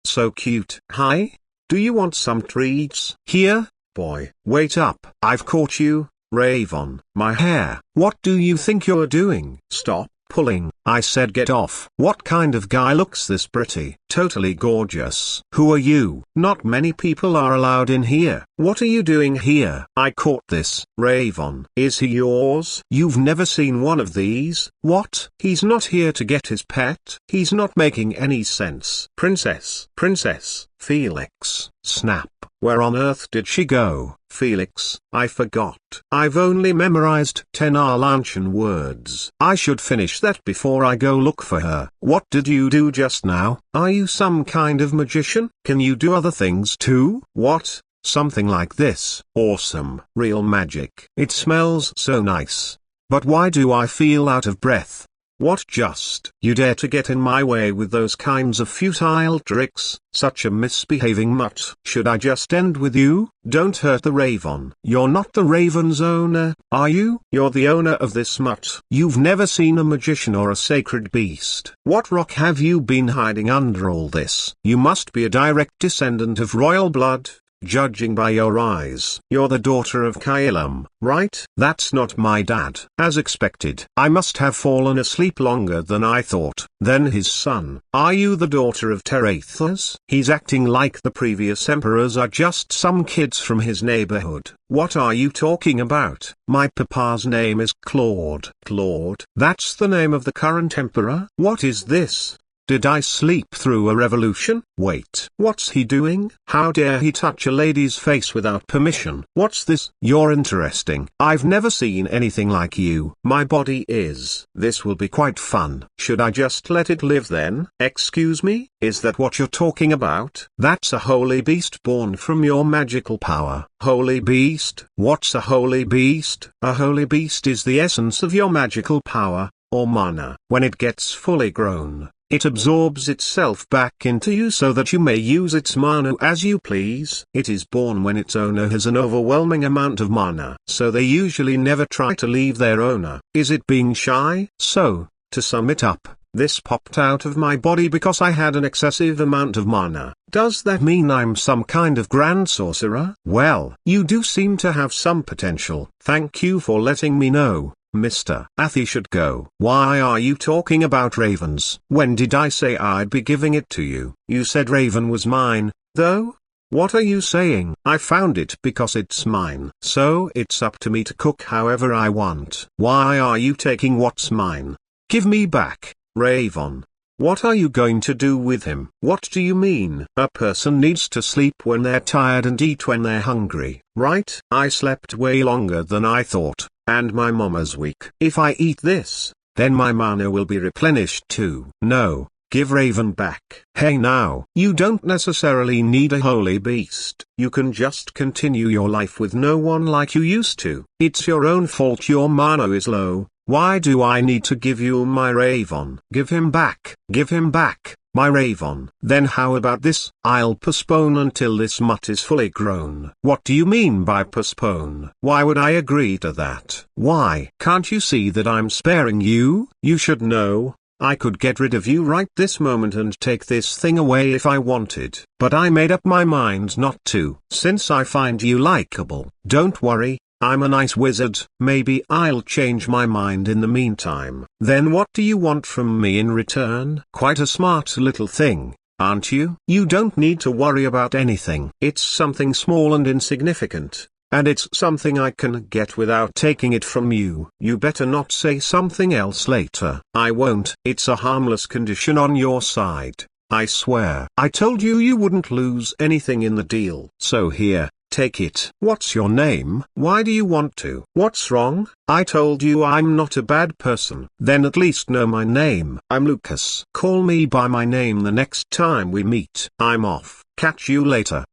So cute. Hi? Do you want some treats? Here, boy. Wait up. I've caught you, Raven. My hair. What do you think you're doing? Stop pulling. I said get off. What kind of guy looks this pretty? Totally gorgeous. Who are you? Not many people are allowed in here. What are you doing here? I caught this. Raven. Is he yours? You've never seen one of these? What? He's not here to get his pet? He's not making any sense. Princess. Princess. Felix. Snap. Where on earth did she go? Felix. I forgot. I've only memorized 10 Arlantian words. I should finish that before I go look for her. What did you do just now? Are you some kind of magician? Can you do other things too? What? Something like this. Awesome. Real magic. It smells so nice. But why do I feel out of breath? What just? You dare to get in my way with those kinds of futile tricks, such a misbehaving mutt. Should I just end with you? Don't hurt the raven. You're not the raven's owner, are you? You're the owner of this mutt. You've never seen a magician or a sacred beast. What rock have you been hiding under all this? You must be a direct descendant of royal blood. Judging by your eyes. You're the daughter of Kailam, right? That's not my dad. As expected. I must have fallen asleep longer than I thought. Then his son. Are you the daughter of Terathas? He's acting like the previous emperors are just some kids from his neighborhood. What are you talking about? My papa's name is Claude. Claude? That's the name of the current emperor? What is this? Did I sleep through a revolution? Wait. What's he doing? How dare he touch a lady's face without permission? What's this? You're interesting. I've never seen anything like you. My body is. This will be quite fun. Should I just let it live then? Excuse me? Is that what you're talking about? That's a holy beast born from your magical power. Holy beast? What's a holy beast? A holy beast is the essence of your magical power, or mana. When it gets fully grown, it absorbs itself back into you so that you may use its mana as you please. It is born when its owner has an overwhelming amount of mana, so they usually never try to leave their owner. Is it being shy? So, to sum it up, this popped out of my body because I had an excessive amount of mana. Does that mean I'm some kind of grand sorcerer? Well, you do seem to have some potential. Thank you for letting me know. Mr. Athy should go. Why are you talking about ravens? When did I say I'd be giving it to you? You said raven was mine, though? What are you saying? I found it because it's mine. So it's up to me to cook however I want. Why are you taking what's mine? Give me back, Raven. What are you going to do with him? What do you mean? A person needs to sleep when they're tired and eat when they're hungry, right? I slept way longer than I thought, and my mama's weak. If I eat this, then my mana will be replenished too. No, give Raven back. Hey now, you don't necessarily need a holy beast. You can just continue your life with no one like you used to. It's your own fault your mana is low. Why do I need to give you my Raven? Give him back. Give him back, my Raven. Then how about this? I'll postpone until this mutt is fully grown. What do you mean by postpone? Why would I agree to that? Why? Can't you see that I'm sparing you? You should know. I could get rid of you right this moment and take this thing away if I wanted. But I made up my mind not to. Since I find you likable. Don't worry. I'm a nice wizard. Maybe I'll change my mind in the meantime. Then what do you want from me in return? Quite a smart little thing, aren't you? You don't need to worry about anything. It's something small and insignificant, and it's something I can get without taking it from you. You better not say something else later. I won't. It's a harmless condition on your side. I swear. I told you you wouldn't lose anything in the deal. So here. Take it. What's your name? Why do you want to? What's wrong? I told you I'm not a bad person. Then at least know my name. I'm Lucas. Call me by my name the next time we meet. I'm off. Catch you later.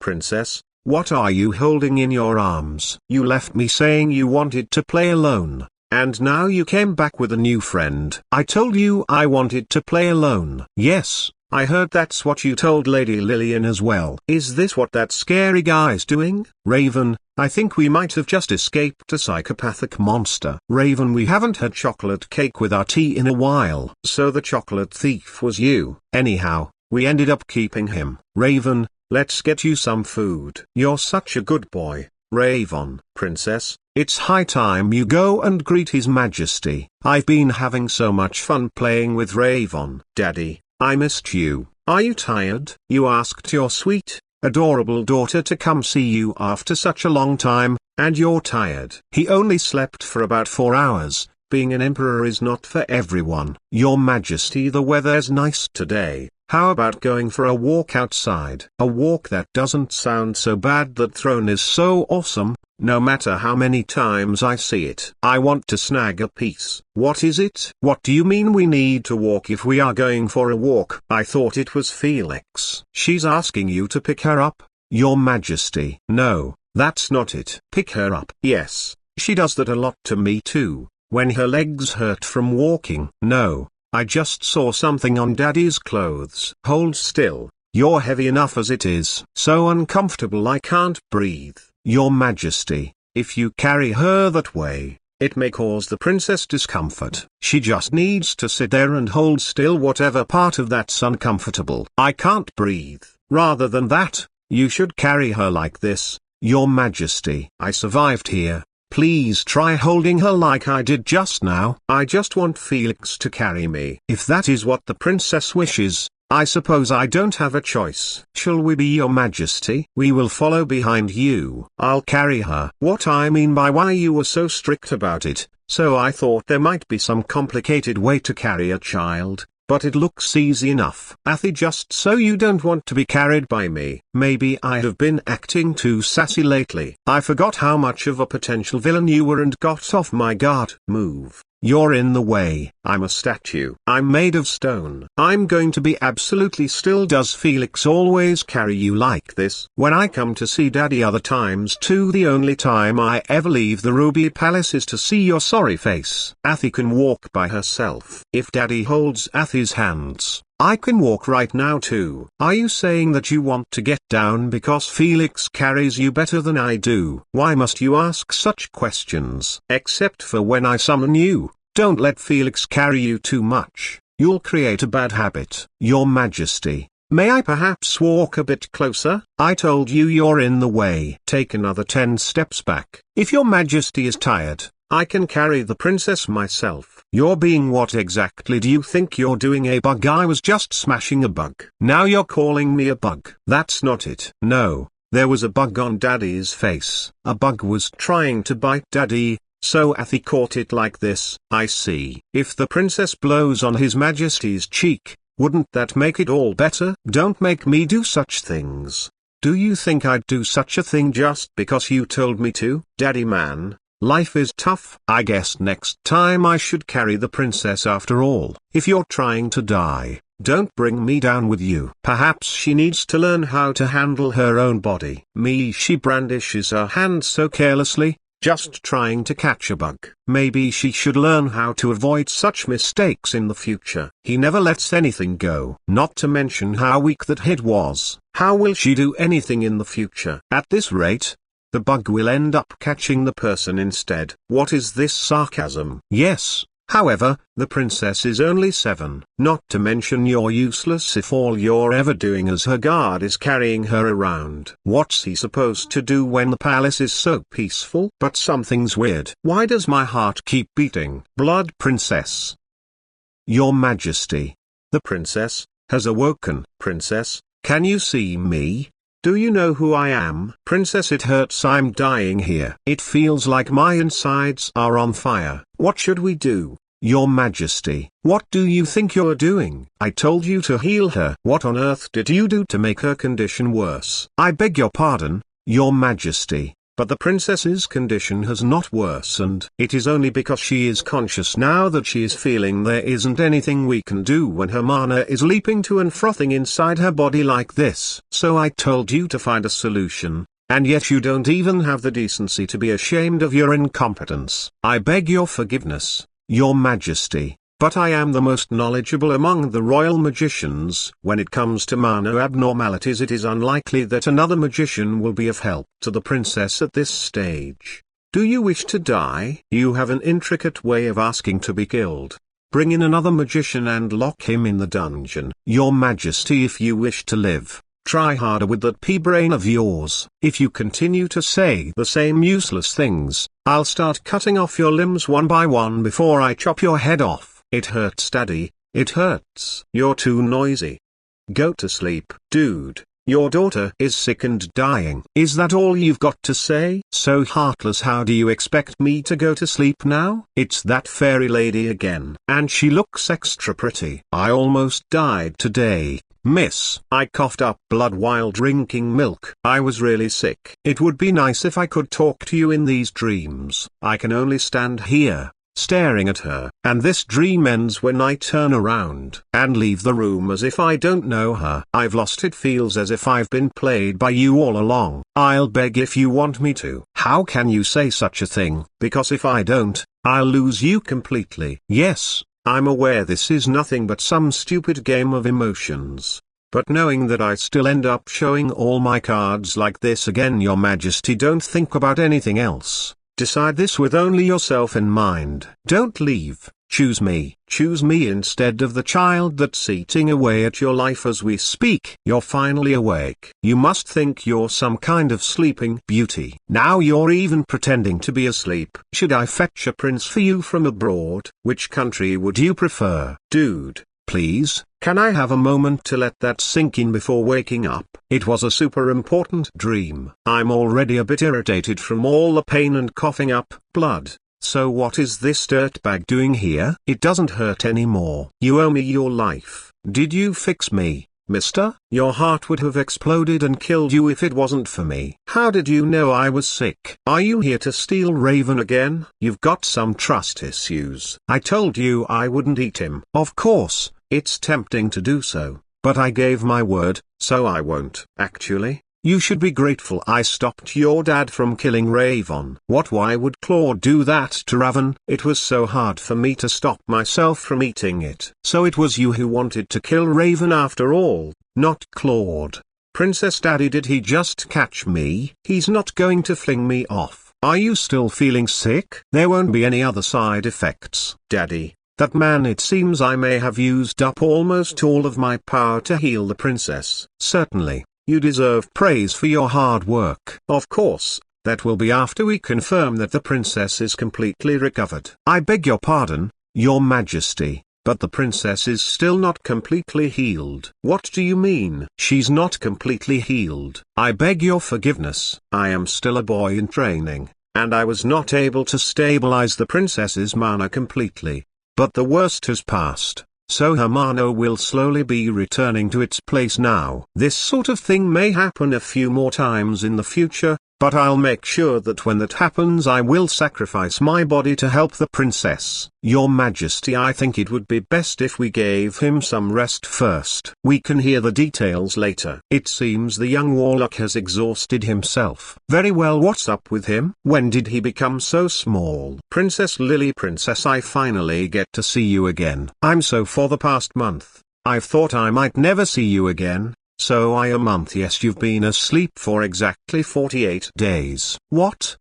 Princess, what are you holding in your arms? You left me saying you wanted to play alone, and now you came back with a new friend. I told you I wanted to play alone. Yes. I heard that's what you told Lady Lillian as well. Is this what that scary guy's doing? Raven, I think we might have just escaped a psychopathic monster. Raven, we haven't had chocolate cake with our tea in a while. So the chocolate thief was you. Anyhow, we ended up keeping him. Raven, let's get you some food. You're such a good boy, Raven. Princess, it's high time you go and greet His Majesty. I've been having so much fun playing with Raven. Daddy, I missed you. Are you tired? You asked your sweet, adorable daughter to come see you after such a long time, and you're tired. He only slept for about 4 hours. Being an emperor is not for everyone. Your Majesty, the weather's nice today. How about going for a walk outside? A walk that doesn't sound so bad. That throne is so awesome, no matter how many times I see it. I want to snag a piece. What is it? What do you mean we need to walk if we are going for a walk? I thought it was Felix. She's asking you to pick her up, Your Majesty. No, that's not it. Pick her up. Yes, she does that a lot to me too. When her legs hurt from walking. No, I just saw something on Daddy's clothes. Hold still, you're heavy enough as it is. So uncomfortable I can't breathe. Your Majesty, if you carry her that way, it may cause the princess discomfort. She just needs to sit there and hold still. Whatever part of that's uncomfortable. I can't breathe. Rather than that, you should carry her like this, Your Majesty. I survived here. Please try holding her like I did just now. I just want Felix to carry me. If that is what the princess wishes, I suppose I don't have a choice. Shall we be, Your Majesty? We will follow behind you. I'll carry her. What I mean by why you were so strict about it, so I thought there might be some complicated way to carry a child. But it looks easy enough. Athy, just so you don't want to be carried by me. Maybe I have been acting too sassy lately. I forgot how much of a potential villain you were and got off my guard. Move. You're in the way. I'm a statue. I'm made of stone. I'm going to be absolutely still. Does Felix always carry you like this? When I come to see Daddy other times too. The only time I ever leave the Ruby Palace is to see your sorry face. Athy can walk by herself. If Daddy holds Athy's hands, I can walk right now too. Are you saying that you want to get down because Felix carries you better than I do? Why must you ask such questions? Except for when I summon you. Don't let Felix carry you too much. You'll create a bad habit. Your Majesty, may I perhaps walk a bit closer? I told you you're in the way. Take another 10 steps back. If Your Majesty is tired, I can carry the princess myself. You're being what exactly do you think you're doing? A bug? I was just smashing a bug. Now you're calling me a bug. That's not it. No, there was a bug on Daddy's face. A bug was trying to bite Daddy, so Athy caught it like this. I see. If the princess blows on His Majesty's cheek, wouldn't that make it all better? Don't make me do such things. Do you think I'd do such a thing just because you told me to? Daddy man, life is tough. I guess next time I should carry the princess after all. If you're trying to die, don't bring me down with you. Perhaps she needs to learn how to handle her own body. She brandishes her hand so carelessly, just trying to catch a bug. Maybe she should learn how to avoid such mistakes in the future. He never lets anything go. Not to mention how weak that head was. How will she do anything in the future? At this rate, the bug will end up catching the person instead. What is this sarcasm? Yes, however, the princess is only 7. Not to mention you're useless if all you're ever doing as her guard is carrying her around. What's he supposed to do when the palace is so peaceful? But something's weird. Why does my heart keep beating? Blood princess. Your Majesty. The princess has awoken. Princess, can you see me? Do you know who I am? Princess, it hurts. I'm dying here. It feels like my insides are on fire. What should we do? Your Majesty, what do you think you're doing? I told you to heal her. What on earth did you do to make her condition worse? I beg your pardon, Your Majesty, but the princess's condition has not worsened. It is only because she is conscious now that she is feeling there isn't anything we can do when her mana is leaping to and frothing inside her body like this. So I told you to find a solution, and yet you don't even have the decency to be ashamed of your incompetence. I beg your forgiveness, Your Majesty, but I am the most knowledgeable among the royal magicians. When it comes to mana abnormalities, it is unlikely that another magician will be of help to the princess at this stage. Do you wish to die? You have an intricate way of asking to be killed. bring in another magician and lock him in the dungeon. Your Majesty, if you wish to live, try harder with that pea-brain of yours. If you continue to say the same useless things, I'll start cutting off your limbs one by one before I chop your head off. It hurts, Daddy, it hurts. You're too noisy. Go to sleep. Dude, your daughter is sick and dying. Is that all you've got to say? So heartless. How do you expect me to go to sleep now? It's that fairy lady again. And she looks extra pretty. I almost died today, miss. I coughed up blood while drinking milk. I was really sick. It would be nice if I could talk to you in these dreams. I can only stand here, staring at her. And this dream ends when I turn around and leave the room as if I don't know her. I've lost it. Feels as if I've been played by you all along. I'll beg if you want me to. How can you say such a thing? Because if I don't, I'll lose you completely. Yes, I'm aware this is nothing but some stupid game of emotions. But knowing that I still end up showing all my cards like this again, Your Majesty, don't think about anything else. Decide this with only yourself in mind. Don't leave. Choose me. Choose me instead of the child that's eating away at your life as we speak. You're finally awake. You must think you're some kind of sleeping beauty. Now you're even pretending to be asleep. Should I fetch a prince for you from abroad? Which country would you prefer? Dude, please, can I have a moment to let that sink in before waking up? It was a super important dream. I'm already a bit irritated from all the pain and coughing up blood. So what is this dirtbag doing here? It doesn't hurt anymore. You owe me your life. Did you fix me, mister? Your heart would have exploded and killed you if it wasn't for me. How did you know I was sick? Are you here to steal Raven again? You've got some trust issues. I told you I wouldn't eat him. Of course, it's tempting to do so, but I gave my word, so I won't. Actually, you should be grateful I stopped your dad from killing Raven. What? Why would Claude do that to Raven? It was so hard for me to stop myself from eating it. So it was you who wanted to kill Raven after all, not Claude. Princess Daddy, did he just catch me? He's not going to fling me off. Are you still feeling sick? There won't be any other side effects. Daddy, that man, it seems I may have used up almost all of my power to heal the princess. Certainly. You deserve praise for your hard work. Of course, that will be after we confirm that the princess is completely recovered. I beg your pardon, Your Majesty, but the princess is still not completely healed. What do you mean? She's not completely healed. I beg your forgiveness. I am still a boy in training, and I was not able to stabilize the princess's mana completely. But the worst has passed. So her mana will slowly be returning to its place now. This sort of thing may happen a few more times in the future, but I'll make sure that when that happens I will sacrifice my body to help the princess. Your Majesty, I think it would be best if we gave him some rest first. We can hear the details later. It seems the young warlock has exhausted himself. Very well, what's up with him? When did he become so small? Princess Lily, Princess, I finally get to see you again. I'm so for the past month, I've thought I might never see you again. So a month? Yes, you've been asleep for exactly 48 days. What?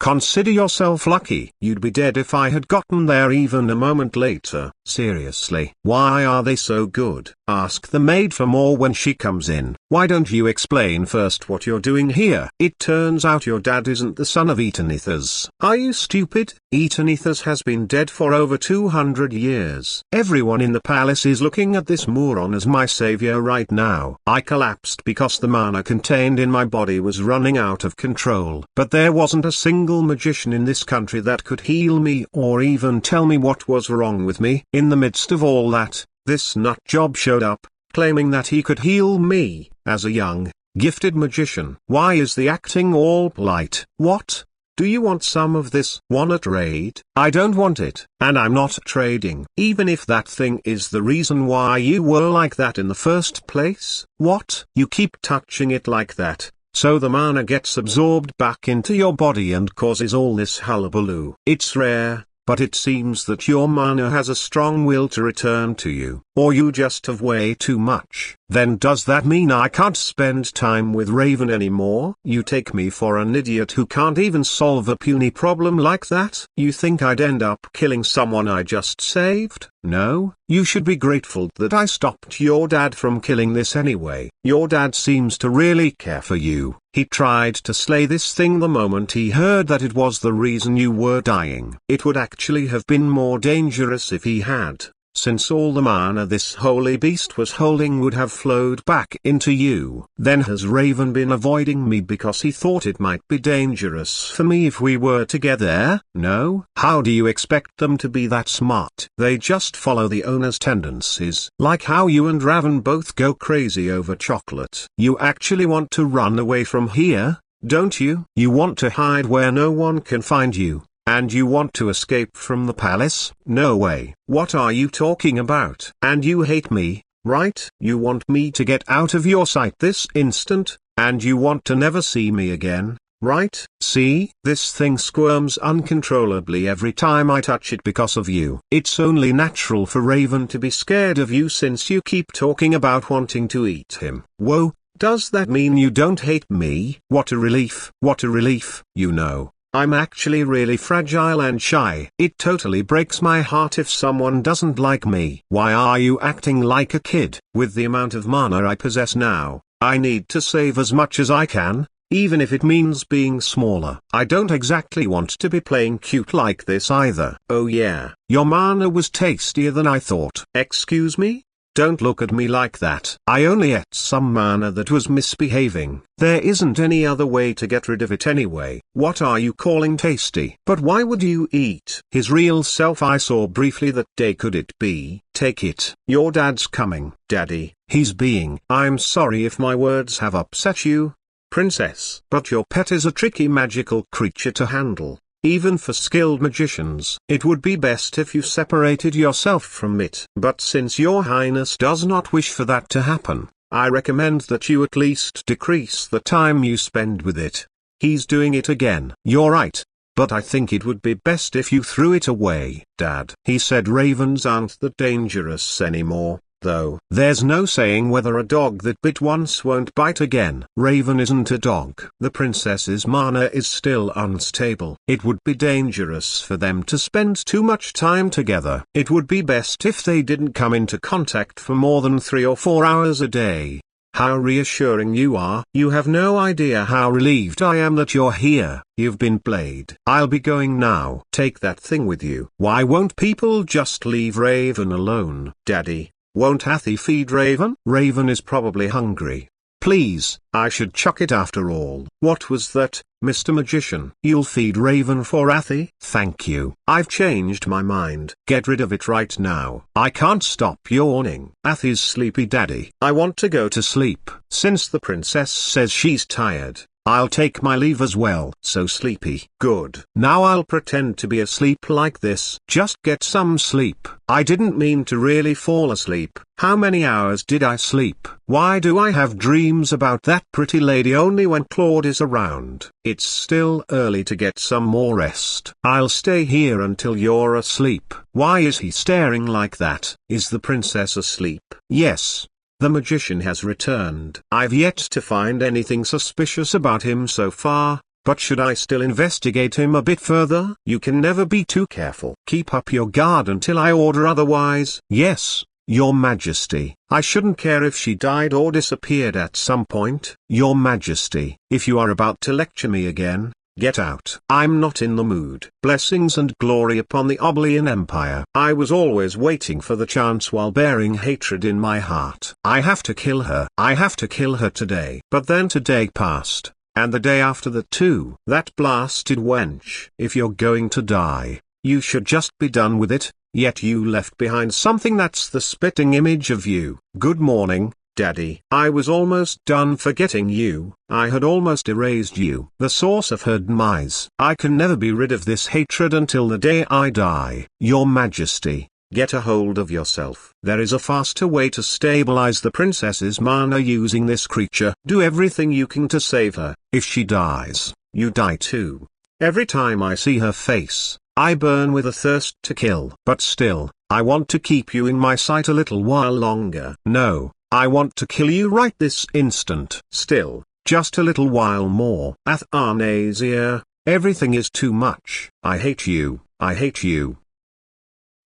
Consider yourself lucky. You'd be dead if I had gotten there even a moment later. Seriously. Why are they so good? Ask the maid for more when she comes in. Why don't you explain first what you're doing here? It turns out your dad isn't the son of Athanasia. Are you stupid? Athanasia has been dead for over 200 years. Everyone in the palace is looking at this moron as my savior right now. I collapsed because the mana contained in my body was running out of control. But there wasn't a single magician in this country that could heal me or even tell me what was wrong with me. In the midst of all that, this nut job showed up, claiming that he could heal me, as a young, gifted magician. Why is the acting all polite? What? Do you want some of this? Wanna trade? I don't want it, and I'm not trading. Even if that thing is the reason why you were like that in the first place. What? You keep touching it like that, so the mana gets absorbed back into your body and causes all this hullabaloo. It's rare, but it seems that your mana has a strong will to return to you. or you just have way too much. Then does that mean I can't spend time with Raven anymore? You take me for an idiot who can't even solve a puny problem like that? You think I'd end up killing someone I just saved? No, you should be grateful that I stopped your dad from killing this anyway. Your dad seems to really care for you. He tried to slay this thing the moment he heard that it was the reason you were dying. It would actually have been more dangerous if he had, since all the mana this holy beast was holding would have flowed back into you. Then has Raven been avoiding me because he thought it might be dangerous for me if we were together? No? How do you expect them to be that smart? They just follow the owner's tendencies. Like how you and Raven both go crazy over chocolate. You actually want to run away from here, don't you? You want to hide where no one can find you. And you want to escape from the palace? No way. What are you talking about? And you hate me, right? You want me to get out of your sight this instant, and you want to never see me again, right? See, this thing squirms uncontrollably every time I touch it because of you. It's only natural for Raven to be scared of you since you keep talking about wanting to eat him. Whoa, does that mean you don't hate me? What a relief. What a relief. You know, I'm actually really fragile and shy. It totally breaks my heart if someone doesn't like me. Why are you acting like a kid? With the amount of mana I possess now, I need to save as much as I can, even if it means being smaller. I don't exactly want to be playing cute like this either. Oh yeah, your mana was tastier than I thought. Excuse me? Don't look at me like that. I only ate some mana that was misbehaving. There isn't any other way to get rid of it anyway. What are you calling tasty? But why would you eat his real self? I saw briefly that day. Could it be? Take it. Your dad's coming. Daddy, he's being. I'm sorry if my words have upset you, princess. But your pet is a tricky magical creature to handle. Even for skilled magicians, it would be best if you separated yourself from it. But since your highness does not wish for that to happen, I recommend that you at least decrease the time you spend with it. He's doing it again. You're right, but I think it would be best if you threw it away. Dad, he said ravens aren't that dangerous anymore. Though, there's no saying whether a dog that bit once won't bite again. Raven isn't a dog. The princess's mana is still unstable. It would be dangerous for them to spend too much time together. It would be best if they didn't come into contact for more than 3 or 4 hours a day. How reassuring you are. You have no idea how relieved I am that you're here. You've been played. I'll be going now. Take that thing with you. Why won't people just leave Raven alone? Daddy, won't Athi feed Raven? Raven is probably hungry. Please, I should chuck it after all. What was that, Mr. Magician? You'll feed Raven for Athi? Thank you. I've changed my mind. Get rid of it right now. I can't stop yawning. Athi's sleepy. Daddy, I want to go to sleep. Since the princess says she's tired, I'll take my leave as well. So sleepy. Good. Now I'll pretend to be asleep like this. Just get some sleep. I didn't mean to really fall asleep. How many hours did I sleep? Why do I have dreams about that pretty lady only when Claude is around? It's still early to get some more rest. I'll stay here until you're asleep. Why is he staring like that? Is the princess asleep? Yes. The magician has returned. I've yet to find anything suspicious about him so far, but should I still investigate him a bit further? You can never be too careful. Keep up your guard until I order otherwise. Yes, Your Majesty. I shouldn't care if she died or disappeared at some point. Your Majesty, if you are about to lecture me again, get out. I'm not in the mood. Blessings and glory upon the Obelia Empire. I was always waiting for the chance while bearing hatred in my heart. I have to kill her. I have to kill her today. But then today passed, and the day after that too. That blasted wench. If you're going to die, you should just be done with it, yet you left behind something that's the spitting image of you. Good morning, Daddy. I was almost done forgetting you. I had almost erased you. The source of her demise. I can never be rid of this hatred until the day I die. Your Majesty, get a hold of yourself. There is a faster way to stabilize the princess's mana using this creature. Do everything you can to save her. If she dies, you die too. Every time I see her face, I burn with a thirst to kill. But still, I want to keep you in my sight a little while longer. No, I want to kill you right this instant. Still, just a little while more. Athanasia, everything is too much. I hate you, I hate you.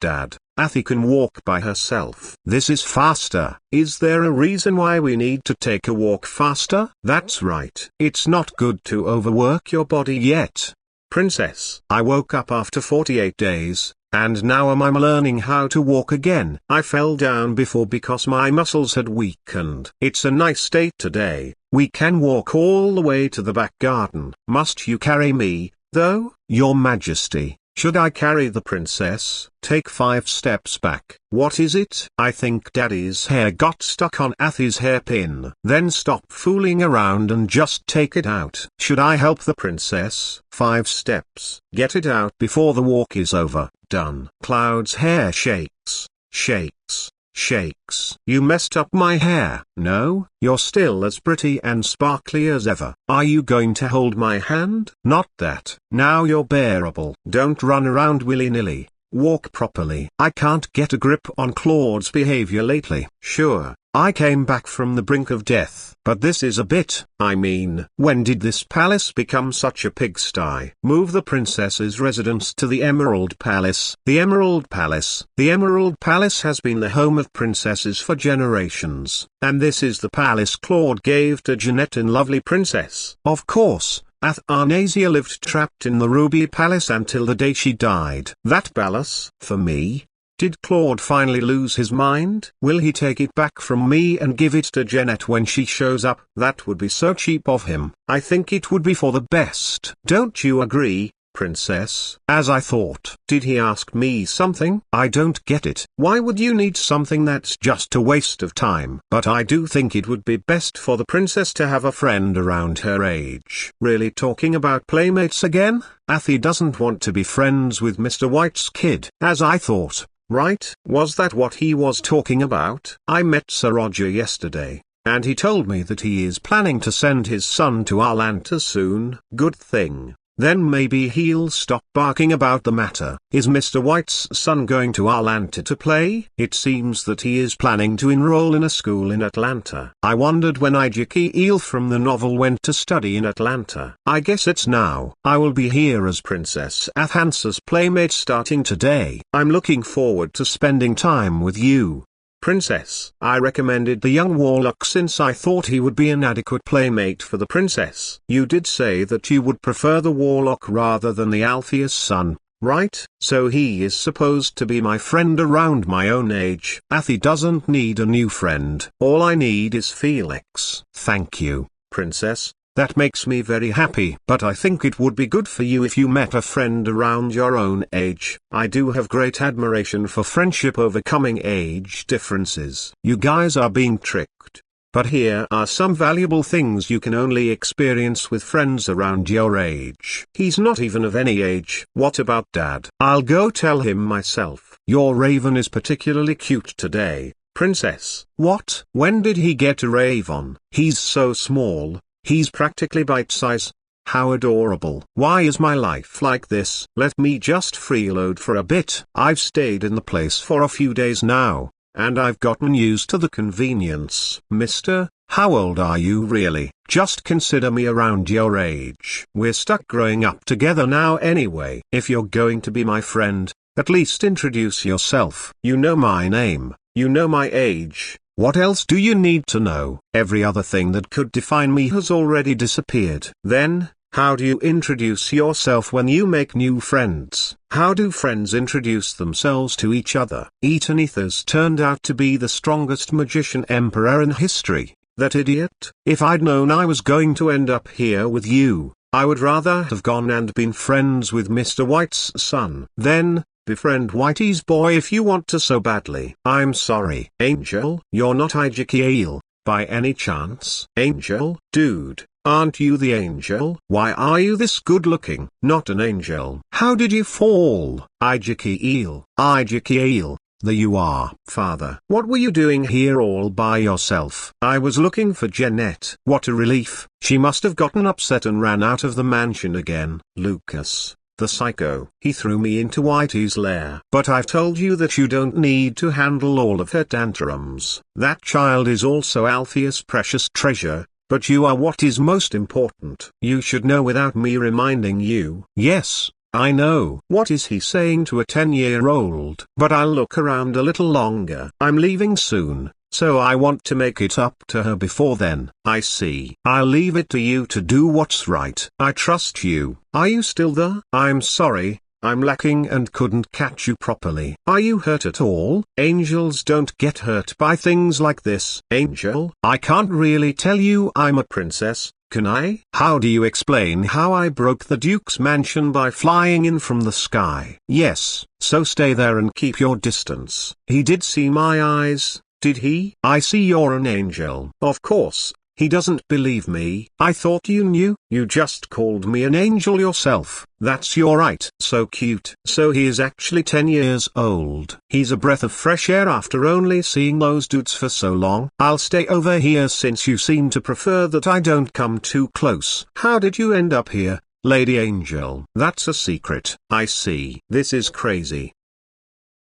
Dad, Athie can walk by herself. This is faster. Is there a reason why we need to take a walk faster? That's right. It's not good to overwork your body yet. Princess, I woke up after 48 days, and now I'm learning how to walk again. I fell down before because my muscles had weakened. It's a nice day today. We can walk all the way to the back garden. Must you carry me, though? Your Majesty, should I carry the princess? Take 5 steps back. What is it? I think Daddy's hair got stuck on Athie's hairpin. Then stop fooling around and just take it out. Should I help the princess? 5 steps. Get it out before the walk is over. Done. Claude's hair shakes, shakes, shakes. You messed up my hair. No, you're still as pretty and sparkly as ever. Are you going to hold my hand? Not that. Now you're bearable. Don't run around willy-nilly. Walk properly. I can't get a grip on Claude's behavior lately. Sure, I came back from the brink of death. But this is a bit, I mean, when did this palace become such a pigsty? Move the princess's residence to the Emerald Palace. The Emerald Palace. The Emerald Palace has been the home of princesses for generations. And this is the palace Claude gave to Jeanette in Lovely Princess. Of course, Athanasia lived trapped in the Ruby Palace until the day she died. That palace, for me. Did Claude finally lose his mind? Will he take it back from me and give it to Jeanette when she shows up? That would be so cheap of him. I think it would be for the best. Don't you agree, Princess? As I thought. Did he ask me something? I don't get it. Why would you need something that's just a waste of time? But I do think it would be best for the princess to have a friend around her age. Really talking about playmates again? Athie doesn't want to be friends with Mr. White's kid. As I thought. Right? Was that what he was talking about? I met Sir Roger yesterday, and he told me that he is planning to send his son to Atlanta soon. Good thing. Then maybe he'll stop barking about the matter. Is Mr. White's son going to Atlanta to play? It seems that he is planning to enroll in a school in Atlanta. I wondered when Eel from the novel went to study in Atlanta. I guess it's now. I will be here as Princess Athansa's playmate starting today. I'm looking forward to spending time with you, Princess. I recommended the young warlock since I thought he would be an adequate playmate for the princess. You did say that you would prefer the warlock rather than the Alpheus son, right? So he is supposed to be my friend around my own age. Athie doesn't need a new friend. All I need is Felix. Thank you, Princess. That makes me very happy. But I think it would be good for you if you met a friend around your own age. I do have great admiration for friendship overcoming age differences. You guys are being tricked. But here are some valuable things you can only experience with friends around your age. He's not even of any age. What about Dad? I'll go tell him myself. Your raven is particularly cute today, Princess. What? When did he get a raven? He's so small. He's practically bite-size. How adorable. Why is my life like this? Let me just freeload for a bit. I've stayed in the place for a few days now, and I've gotten used to the convenience. Mister, how old are you really? Just consider me around your age. We're stuck growing up together now anyway. If you're going to be my friend, at least introduce yourself. You know my name, you know my age. What else do you need to know? Every other thing that could define me has already disappeared. Then, how do you introduce yourself when you make new friends? How do friends introduce themselves to each other? Eatonethers turned out to be the strongest magician emperor in history. That idiot. If I'd known I was going to end up here with you, I would rather have gone and been friends with Mr. White's son. Then, befriend Whitey's boy if you want to so badly. I'm sorry. Angel, you're not Eel, by any chance? Angel? Dude, aren't you the angel? Why are you this good looking? Not an angel. How did you fall? Eel. Eel. There you are. Father, what were you doing here all by yourself? I was looking for Jeanette. What a relief. She must have gotten upset and ran out of the mansion again. Lucas. the psycho. He threw me into Whitey's lair. But I've told you that you don't need to handle all of her tantrums. That child is also Alpheus' precious treasure, but you are what is most important. You should know without me reminding you. Yes, I know. What is he saying to a 10-year-old? But I'll look around a little longer. I'm leaving soon, so I want to make it up to her before then. I see. I'll leave it to you to do what's right. I trust you. Are you still there? I'm sorry, I'm lacking and couldn't catch you properly. Are you hurt at all? Angels don't get hurt by things like this. Angel? I can't really tell you I'm a princess, can I? How do you explain how I broke the Duke's mansion by flying in from the sky? Yes, so stay there and keep your distance. He did see my eyes, did he? I see you're an angel. Of course. He doesn't believe me. I thought you knew. You just called me an angel yourself. That's your right. So cute. So he is actually 10 years old. He's a breath of fresh air after only seeing those dudes for so long. I'll stay over here since you seem to prefer that I don't come too close. How did you end up here, Lady Angel? That's a secret. I see. This is crazy.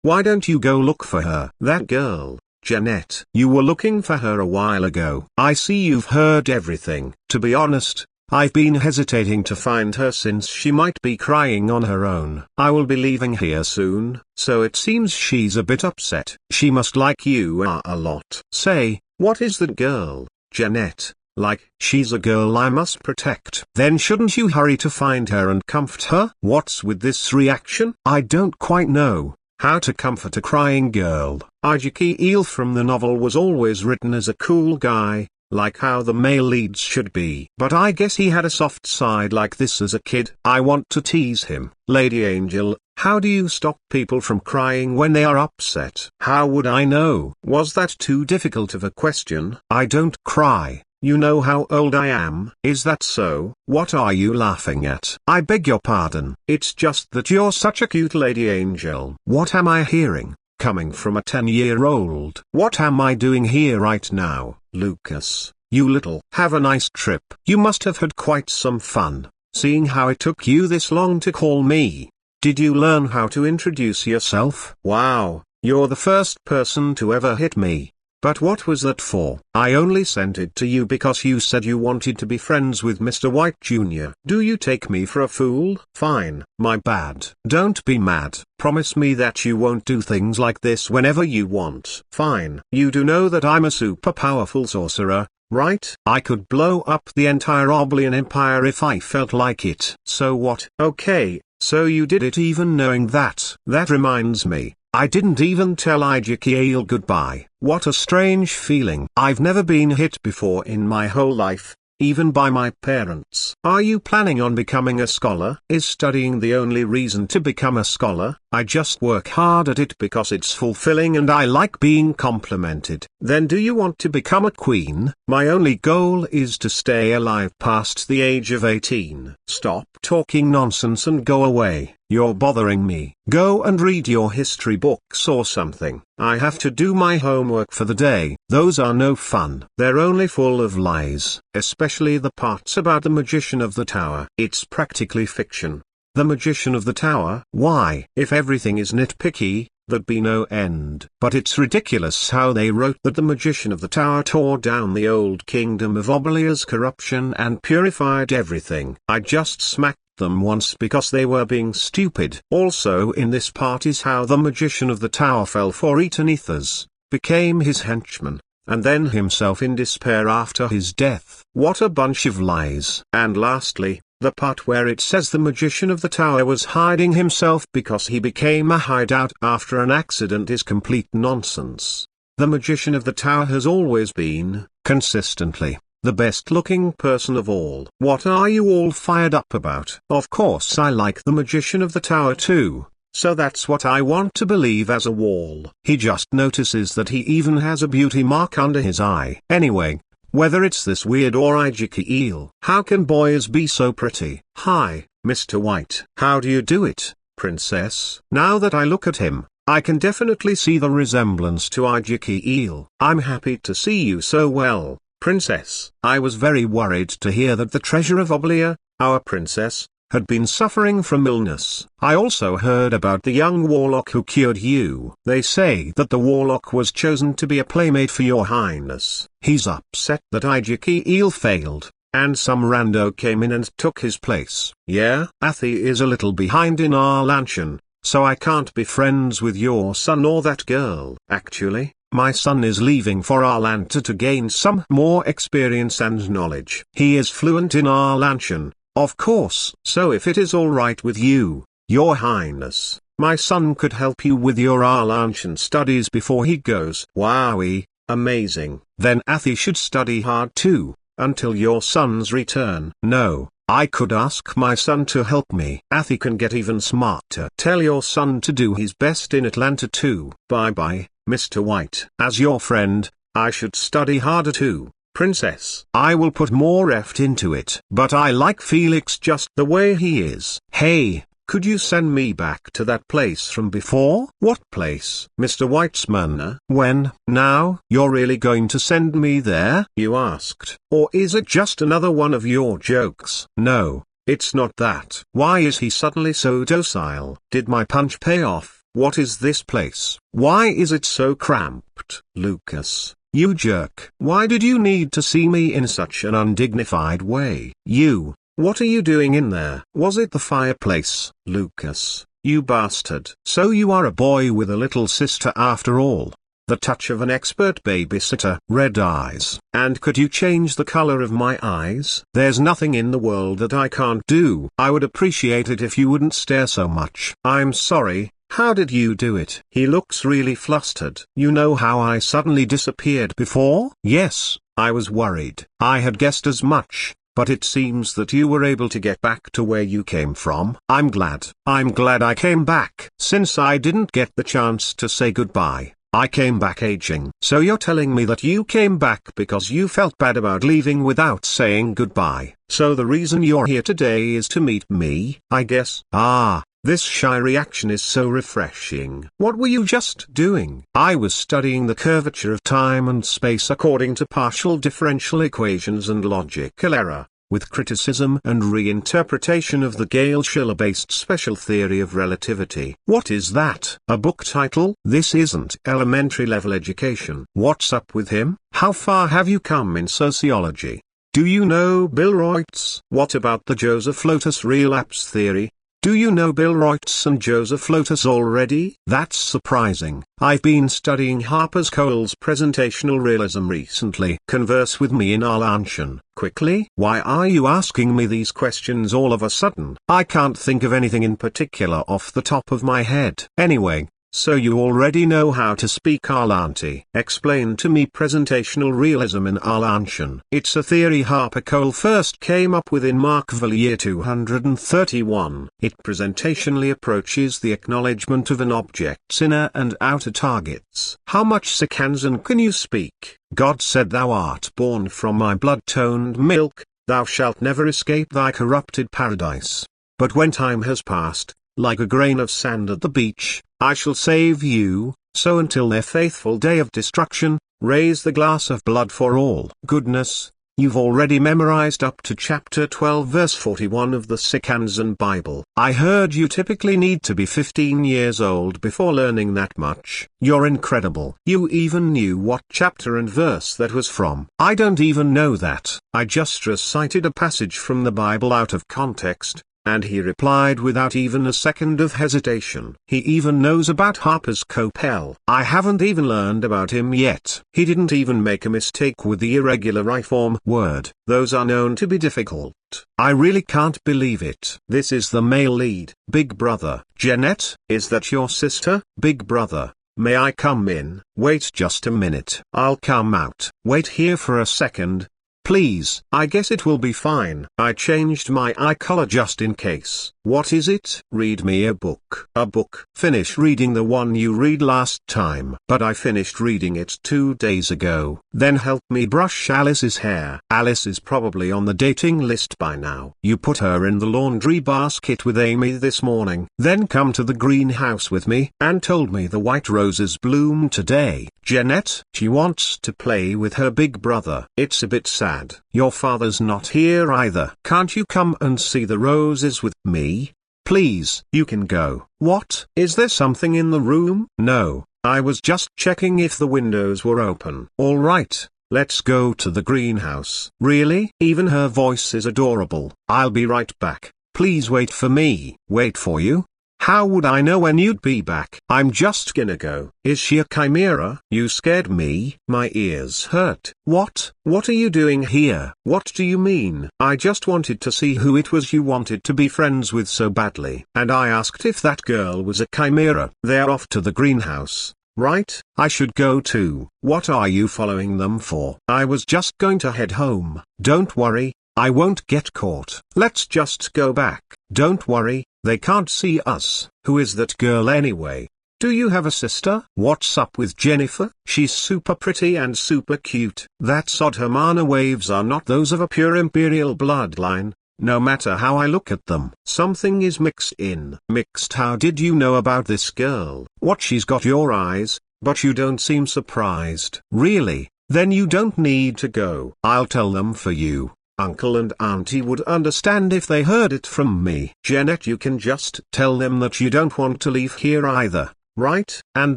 Why don't you go look for her? That girl, Jeanette. You were looking for her a while ago. I see you've heard everything. To be honest, I've been hesitating to find her since she might be crying on her own. I will be leaving here soon, so it seems she's a bit upset. She must like you a lot. Say, what is that girl, Jeanette, like? She's a girl I must protect. Then shouldn't you hurry to find her and comfort her? What's with this reaction? I don't quite know how to comfort a crying girl. Ajiki Eel from the novel was always written as a cool guy, like how the male leads should be. But I guess he had a soft side like this as a kid. I want to tease him. Lady Angel, how do you stop people from crying when they are upset? How would I know? Was that too difficult of a question? I don't cry. You know how old I am. Is that so? What are you laughing at? I beg your pardon. It's just that you're such a cute Lady Angel. What am I hearing, coming from a 10-year-old? What am I doing here right now? Lucas, you little. Have a nice trip. You must have had quite some fun, seeing how it took you this long to call me. Did you learn how to introduce yourself? Wow, you're the first person to ever hit me. But what was that for? I only sent it to you because you said you wanted to be friends with Mr. White Jr. Do you take me for a fool? Fine, my bad. Don't be mad. Promise me that you won't do things like this whenever you want. Fine. You do know that I'm a super powerful sorcerer, right? I could blow up the entire Obelian Empire if I felt like it. So what? Okay, so you did it even knowing that. That reminds me. I didn't even tell Ajiki goodbye. What a strange feeling. I've never been hit before in my whole life, even by my parents. Are you planning on becoming a scholar? Is studying the only reason to become a scholar? I just work hard at it because it's fulfilling and I like being complimented. Then do you want to become a queen? My only goal is to stay alive past the age of 18. Stop talking nonsense and go away. You're bothering me. Go and read your history books or something. I have to do my homework for the day. Those are no fun. They're only full of lies, especially the parts about the Magician of the Tower. It's practically fiction. The Magician of the Tower? Why? If everything is nitpicky, there'd be no end. But it's ridiculous how they wrote that the Magician of the Tower tore down the old kingdom of Obelia's corruption and purified everything. I just smacked them once because they were being stupid. Also in this part is how the Magician of the Tower fell for Etenethers, became his henchman, and then himself in despair after his death. What a bunch of lies. And lastly, the part where it says the Magician of the Tower was hiding himself because he became a hideout after an accident is complete nonsense. The Magician of the Tower has always been, consistently, the best-looking person of all. What are you all fired up about? Of course I like the Magician of the Tower too, so that's what I want to believe as a wall. He just notices that he even has a beauty mark under his eye. Anyway, whether it's this weird or Ajiki Eel, how can boys be so pretty? Hi, Mr. White. How do you do it, princess? Now that I look at him, I can definitely see the resemblance to Ajiki Eel. I'm happy to see you so well, princess. I was very worried to hear that the treasure of Obelia, our princess, had been suffering from illness. I also heard about the young warlock who cured you. They say that the warlock was chosen to be a playmate for your highness. He's upset that Eel failed, and some rando came in and took his place. Yeah, Athi is a little behind in our Lanshan, so I can't be friends with your son or that girl. Actually, my son is leaving for Arlanta to gain some more experience and knowledge. He is fluent in Arlantian, of course. So if it is all right with you, your highness, my son could help you with your Arlantian studies before he goes. Wowie, amazing. Then Athi should study hard too, until your son's return. No, I could ask my son to help me. Athi can get even smarter. Tell your son to do his best in Atlanta too. Bye-bye, Mr. White. As your friend, I should study harder too, princess. I will put more effort into it. But I like Felix just the way he is. Hey, could you send me back to that place from before? What place? Mr. White's manor. When? Now? You're really going to send me there? You asked. Or is it just another one of your jokes? No, it's not that. Why is he suddenly so docile? Did my punch pay off? What is this place? Why is it so cramped? Lucas, you jerk. Why did you need to see me in such an undignified way? You. What are you doing in there? Was it the fireplace? Lucas, you bastard. So you are a boy with a little sister after all. The touch of an expert babysitter. Red eyes. And could you change the color of my eyes? There's nothing in the world that I can't do. I would appreciate it if you wouldn't stare so much. I'm sorry, how did you do it? He looks really flustered. You know how I suddenly disappeared before? Yes, I was worried. I had guessed as much. But it seems that you were able to get back to where you came from. I'm glad. I'm glad I came back. Since I didn't get the chance to say goodbye, I came back aging. So you're telling me that you came back because you felt bad about leaving without saying goodbye. So the reason you're here today is to meet me, I guess. Ah, this shy reaction is so refreshing. What were you just doing? I was studying the curvature of time and space according to partial differential equations and logical error, with criticism and reinterpretation of the Gale-Schiller-based special theory of relativity. What is that? A book title? This isn't elementary level education. What's up with him? How far have you come in sociology? Do you know Bill Reutz? What about the Joseph Lotus relapse theory? Do you know Bill Reutz and Joseph Lotus already? That's surprising. I've been studying Harper's Cole's presentational realism recently. Converse with me in Arlantian. Quickly. Why are you asking me these questions all of a sudden? I can't think of anything in particular off the top of my head. Anyway, so you already know how to speak Arlanti. Explain to me presentational realism in Arlantian. It's a theory Harper Cole first came up with in Markville year 231. It presentationally approaches the acknowledgement of an object's inner and outer targets. How much Sikansan can you speak? God said, thou art born from my blood-toned milk, thou shalt never escape thy corrupted paradise. But when time has passed, like a grain of sand at the beach, I shall save you. So until their faithful day of destruction, raise the glass of blood for all. Goodness, you've already memorized up to chapter 12 verse 41 of the Sikansan Bible. I heard you typically need to be 15 years old before learning that much. You're incredible. You even knew what chapter and verse that was from. I don't even know that. I just recited a passage from the Bible out of context. And he replied without even a second of hesitation. He even knows about Harper's Copel. I haven't even learned about him yet. He didn't even make a mistake with the irregular I-form word. Those are known to be difficult. I really can't believe it. This is the male lead. Big brother. Jeanette, is that your sister? Big brother, may I come in? Wait just a minute. I'll come out. Wait here for a second. Please. I guess it will be fine. I changed my eye color just in case. What is it? Read me a book. A book? Finish reading the one you read last time. But I finished reading it 2 days ago. Then help me brush Alice's hair. Alice is probably on the dating list by now. You put her in the laundry basket with Amy this morning. Then come to the greenhouse with me and told me the white roses bloom today. Jeanette, she wants to play with her big brother. It's a bit sad. Dad, your father's not here either. Can't you come and see the roses with me? Please, you can go. What? Is there something in the room? No, I was just checking if the windows were open. All right, let's go to the greenhouse. Really? Even her voice is adorable. I'll be right back. Please wait for me. Wait for you? How would I know when you'd be back? I'm just gonna go. Is she a chimera? You scared me. My ears hurt. What? What are you doing here? What do you mean? I just wanted to see who it was you wanted to be friends with so badly. And I asked if that girl was a chimera. They're off to the greenhouse, right? I should go too. What are you following them for? I was just going to head home. Don't worry, I won't get caught. Let's just go back. Don't worry. They can't see us. Who is that girl anyway? Do you have a sister? What's up with Jennifer? She's super pretty and super cute. That's odd. Her mana waves are not those of a pure imperial bloodline, no matter how I look at them. Something is mixed in. Mixed? How did you know about this girl? What? She's got your eyes, but you don't seem surprised. Really? Then you don't need to go. I'll tell them for you. Uncle and Auntie would understand if they heard it from me. Janet, you can just tell them that you don't want to leave here either, right? And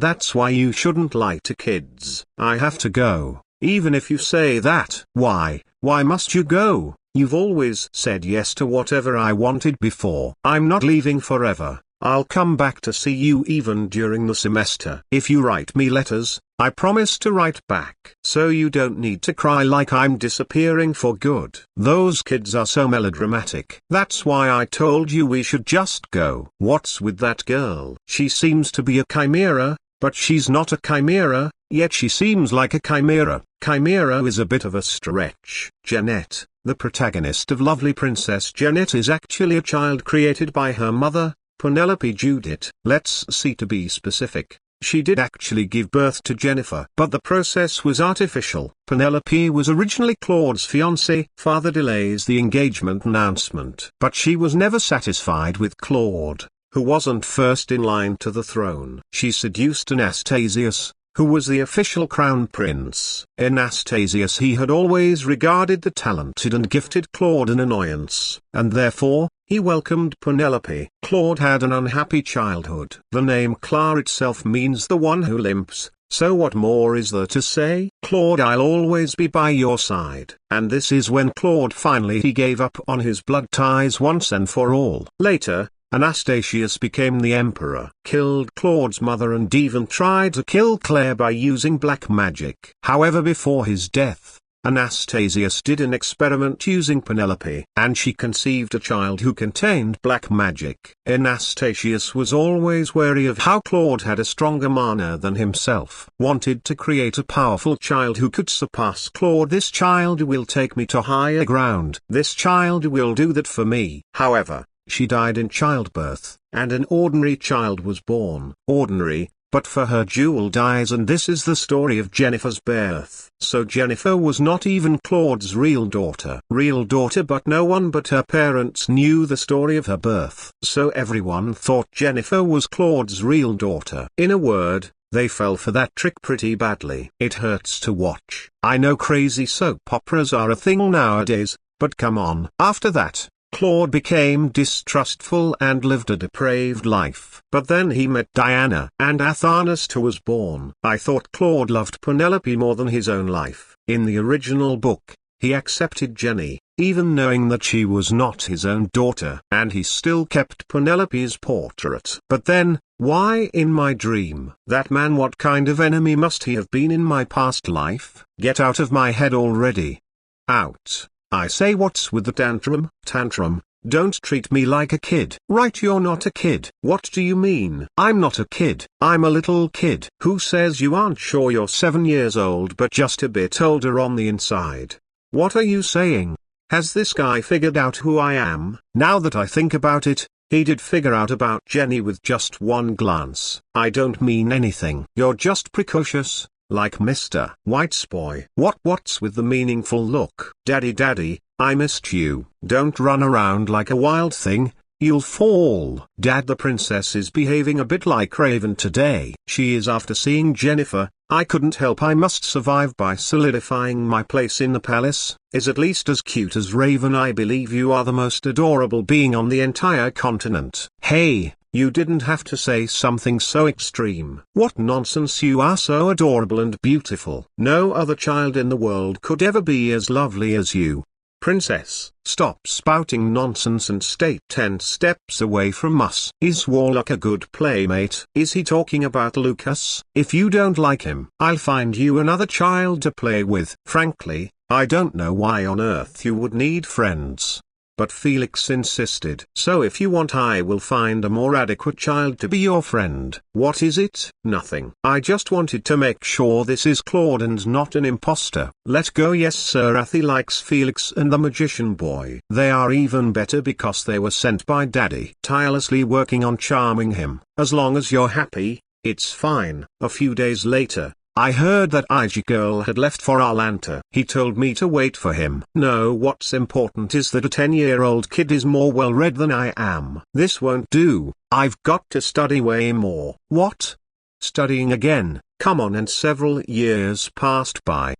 that's why you shouldn't lie to kids. I have to go, even if you say that. Why? Why must you go? You've always said yes to whatever I wanted before. I'm not leaving forever. I'll come back to see you even during the semester. If you write me letters, I promise to write back. So you don't need to cry like I'm disappearing for good. Those kids are so melodramatic. That's why I told you we should just go. What's with that girl? She seems to be a chimera, but she's not a chimera, yet she seems like a chimera. Chimera is a bit of a stretch. Janet, the protagonist of Lovely Princess Janet, is actually a child created by her mother, Penelope Judith. Let's see, to be specific, she did actually give birth to Jennifer, but the process was artificial. Penelope was originally Claude's fiancée. Father delays the engagement announcement. But she was never satisfied with Claude, who wasn't first in line to the throne. She seduced Anastasius, who was the official crown prince. Anastasius he had always regarded the talented and gifted Claude an annoyance, and therefore, he welcomed Penelope. Claude had an unhappy childhood. The name Clara itself means the one who limps, so what more is there to say? Claude, I'll always be by your side. And this is when Claude finally he gave up on his blood ties once and for all. Later, Anastasius became the emperor, killed Claude's mother and even tried to kill Claire by using black magic. However, before his death, Anastasius did an experiment using Penelope, and she conceived a child who contained black magic. Anastasius was always wary of how Claude had a stronger mana than himself. Wanted to create a powerful child who could surpass Claude. This child will take me to higher ground. This child will do that for me. However, she died in childbirth, and an ordinary child was born. Ordinary, but for her jewel dies, and this is the story of Jennifer's birth. So Jennifer was not even Claude's real daughter. But no one but her parents knew the story of her birth. So everyone thought Jennifer was Claude's real daughter. In a word, they fell for that trick pretty badly. It hurts to watch. I know crazy soap operas are a thing nowadays, but come on. After that, Claude became distrustful and lived a depraved life. But then he met Diana, and Athanasia was born. I thought Claude loved Penelope more than his own life. In the original book, he accepted Jenny, even knowing that she was not his own daughter, and he still kept Penelope's portrait. But then, why in my dream? That man, what kind of enemy must he have been in my past life? Get out of my head already. Out. I say, what's with the tantrum? Tantrum, don't treat me like a kid. Right, you're not a kid. What do you mean? I'm not a kid. I'm a little kid. Who says you aren't sure you're 7 years old but just a bit older on the inside? What are you saying? Has this guy figured out who I am? Now that I think about it, he did figure out about Jenny with just one glance. I don't mean anything. You're just precocious. Like Mr. White's boy. What's with the meaningful look? Daddy, I missed you. Don't run around like a wild thing, you'll fall. Dad, the princess is behaving a bit like Raven today. She is after seeing Jennifer, I couldn't help, I must survive by solidifying my place in the palace, is at least as cute as Raven. I believe you are the most adorable being on the entire continent. Hey, you didn't have to say something so extreme. What nonsense, you are so adorable and beautiful. No other child in the world could ever be as lovely as you. Princess, stop spouting nonsense and stay 10 steps away from us. Is Warlock a good playmate? Is he talking about Lucas? If you don't like him, I'll find you another child to play with. Frankly, I don't know why on earth you would need friends. But Felix insisted. So if you want, I will find a more adequate child to be your friend. What is it? Nothing. I just wanted to make sure this is Claude and not an imposter. Let go. Yes sir. Athy likes Felix and the magician boy. They are even better because they were sent by Daddy. Tirelessly working on charming him. As long as you're happy, it's fine. A few days later, I heard that IG girl had left for Atlanta. He told me to wait for him. No, what's important is that a 10-year-old kid is more well-read than I am. This won't do. I've got to study way more. What? Studying again? Come on. And several years passed by.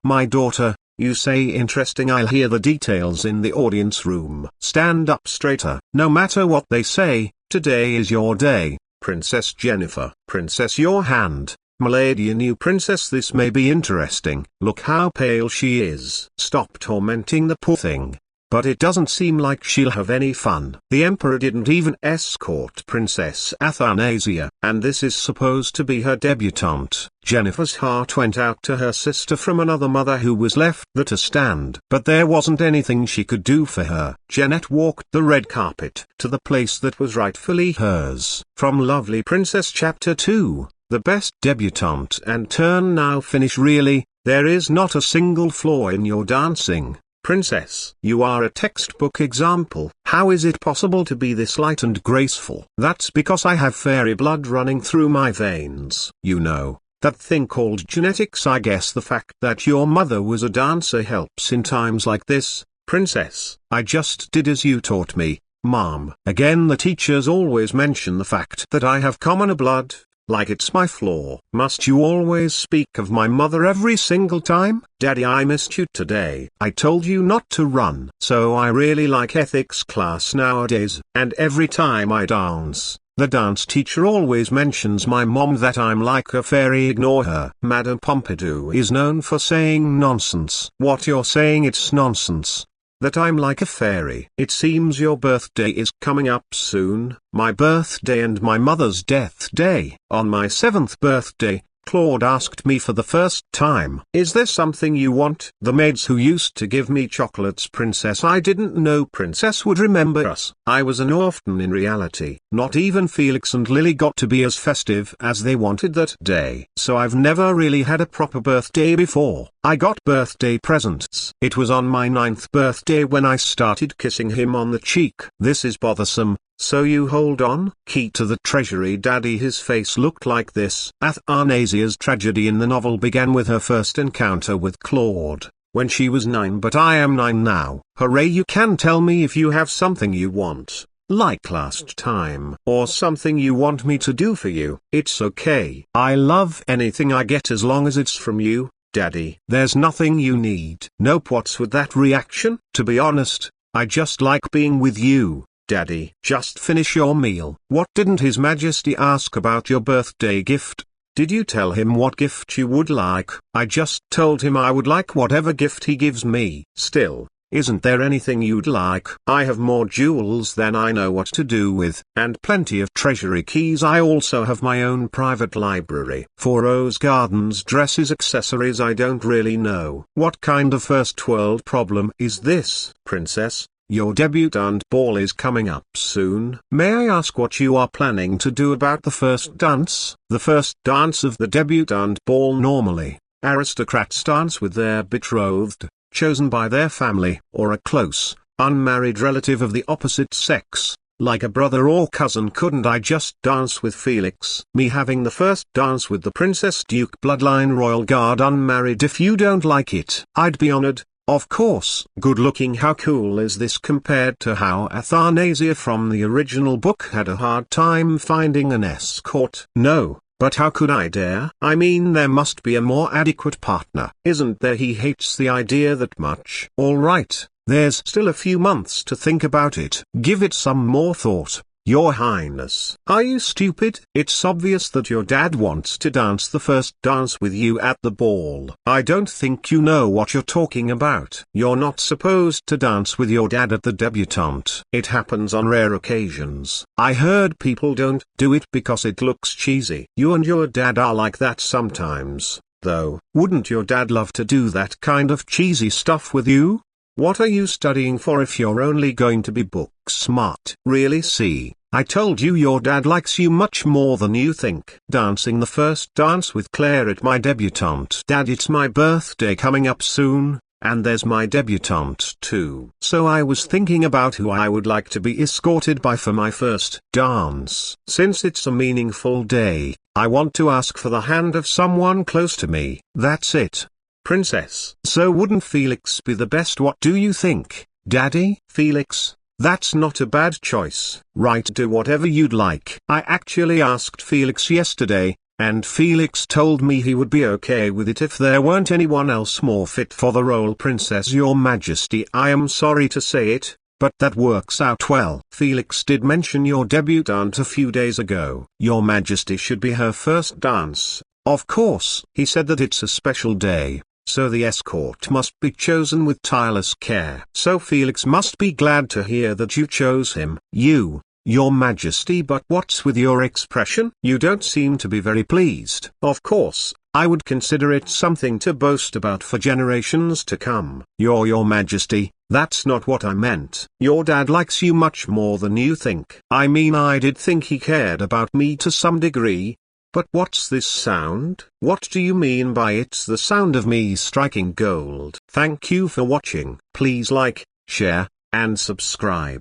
My daughter, you say interesting. I'll hear the details in the audience room. Stand up straighter. No matter what they say, today is your day. Princess Jennifer. Princess, your hand. Milady, a new princess. This may be interesting. Look how pale she is. Stop tormenting the poor thing. But it doesn't seem like she'll have any fun. The emperor didn't even escort Princess Athanasia, and this is supposed to be her debutante. Jennifer's heart went out to her sister from another mother who was left there to stand. But there wasn't anything she could do for her. Jeanette walked the red carpet to the place that was rightfully hers. From Lovely Princess Chapter 2. The best debutante and turn now finish. Really, there is not a single flaw in your dancing, princess. You are a textbook example. How is it possible to be this light and graceful? That's because I have fairy blood running through my veins. You know, that thing called genetics. I guess the fact that your mother was a dancer helps in times like this, princess. I just did as you taught me, Mom. Again, the teachers always mention the fact that I have commoner blood. Like it's my flaw. Must you always speak of my mother every single time? Daddy, I missed you today. I told you not to run. So I really like ethics class nowadays. And every time I dance, the dance teacher always mentions my mom, that I'm like a fairy. Ignore her. Madame Pompadour is known for saying nonsense. What you're saying, it's nonsense. That I'm like a fairy. It seems your birthday is coming up soon. My birthday and my mother's death day. On my 7th birthday, Claude asked me for the first time, is there something you want? The maids who used to give me chocolates, princess. I didn't know princess would remember us. I was an orphan in reality. Not even Felix and Lily got to be as festive as they wanted that day. So I've never really had a proper birthday before. I got birthday presents. It was on my 9th birthday when I started kissing him on the cheek. This is bothersome. So you hold on. Key to the treasury. Daddy, his face looked like this. Athanasia's tragedy in the novel began with her first encounter with Claude, when she was 9, but I am 9 now. Hooray, you can tell me if you have something you want, like last time, or something you want me to do for you. It's okay. I love anything I get as long as it's from you, Daddy. There's nothing you need. Nope. What's with that reaction? To be honest, I just like being with you. Daddy, just finish your meal. What, didn't His Majesty ask about your birthday gift? Did you tell him what gift you would like? I just told him I would like whatever gift he gives me. Still, isn't there anything you'd like? I have more jewels than I know what to do with, and plenty of treasury keys. I also have my own private library. For rose gardens, dresses, accessories. I don't really know. What kind of first world problem is this, princess? Your debutante ball is coming up soon. May I ask what you are planning to do about the first dance? The first dance of the debutante ball. Normally, aristocrats dance with their betrothed, chosen by their family, or a close, unmarried relative of the opposite sex, like a brother or cousin. Couldn't I just dance with Felix? Me having the first dance with the Princess Duke bloodline royal guard unmarried. If you don't like it, I'd be honored. Of course. Good looking. How cool is this compared to how Athanasia from the original book had a hard time finding an escort? No, But how could I dare? I mean, there must be a more adequate partner, isn't there? He hates the idea that much. Alright, there's still a few months to think about it. Give it some more thought, Your Highness. Are you stupid? It's obvious that your dad wants to dance the first dance with you at the ball. I don't think you know what you're talking about. You're not supposed to dance with your dad at the debutante. It happens on rare occasions. I heard people don't do it because it looks cheesy. You and your dad are like that sometimes, though. Wouldn't your dad love to do that kind of cheesy stuff with you? What are you studying for if you're only going to be book smart? Really? See, I told you your dad likes you much more than you think. Dancing the first dance with Claire at my debutante. Dad, it's my birthday coming up soon, and there's my debutante too. So I was thinking about who I would like to be escorted by for my first dance. Since it's a meaningful day, I want to ask for the hand of someone close to me. That's it. Princess. So wouldn't Felix be the best? What do you think, Daddy? Felix? That's not a bad choice. Right, do whatever you'd like. I actually asked Felix yesterday, and Felix told me he would be okay with it if there weren't anyone else more fit for the role. Princess, Your Majesty, I am sorry to say it, but that works out well. Felix did mention your debutante a few days ago. Your Majesty should be her first dance. Of course. He said that it's a special day, so the escort must be chosen with tireless care. So Felix must be glad to hear that you chose him. Your Majesty, but what's with your expression? You don't seem to be very pleased. Of course, I would consider it something to boast about for generations to come. Your Majesty, that's not what I meant. Your dad likes you much more than you think. I mean, I did think he cared about me to some degree. But what's this sound? What do you mean by it's the sound of me striking gold? Thank you for watching. Please like, share, and subscribe.